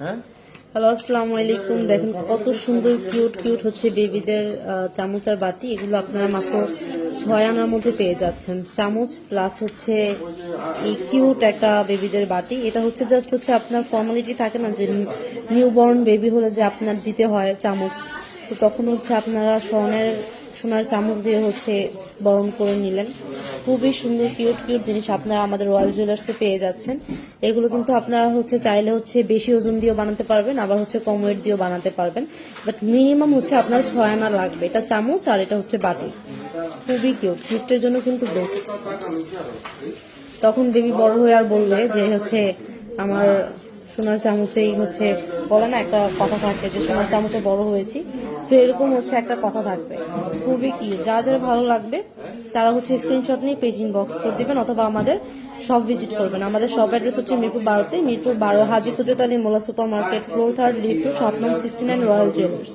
হ্যাঁ হ্যালো, আসসালামু আলাইকুম। দেখেন কত সুন্দর কিউট কিউট হচ্ছে বেবিদের চামচ আর বাটি। এগুলো আপনারা মাত্র 6 আনার মধ্যে পেয়ে যাচ্ছেন। চামচ প্লাস হচ্ছে এই কিউট একটা বেবিদের বাটি। এটা হচ্ছে জাস্ট হচ্ছে আপনার ফর্মালিটি থাকে না যে নিউবর্ন বেবি হলে যে আপনার দিতে হয় চামচ, তো তখন হচ্ছে আপনারা সোনার চামচ দিয়ে হচ্ছে বরণ করে নিলেন। খুবই সুন্দর কিউট কিউট জিনিস আপনারা আমাদের রয়্যাল জুয়েলার্সে পেয়ে যাচ্ছেন। এগুলো কিন্তু আপনারা হচ্ছে চাইলে হচ্ছে বেশি ওজন দিয়েও বানাতে পারবেন, আবার হচ্ছে কম ওয়েট দিয়েও বানাতে পারবেন, বাট মিনিমাম হচ্ছে আপনার 6 আনা লাগবে। এটা চামচ আর এটা হচ্ছে বাটি। খুবই কিউট, গিফটের জন্য কিন্তু বেস্ট। তখন বেবি বড় হয়ে আর বলবে যে হচ্ছে আমার সোনার চামচেই হচ্ছে, বলে না একটা কথা থাকে যে সোনার চামচে বড় হয়েছি, সো এরকম হচ্ছে একটা কথা থাকবে। খুবই কিউট। যা যারা ভালো লাগবে তারা হচ্ছে স্ক্রিনশট নিয়ে পেজ ইনবক্স করে দিবেন, অথবা আমাদের শপ ভিজিট করবেন। আমাদের শপ অ্যাড্রেস হচ্ছে Mirpur 12 Mirpur 12 Haji Kutubtoli Molla super market, floor 3, lift 2, shop নং 69, রয়্যাল জুয়েলার্স।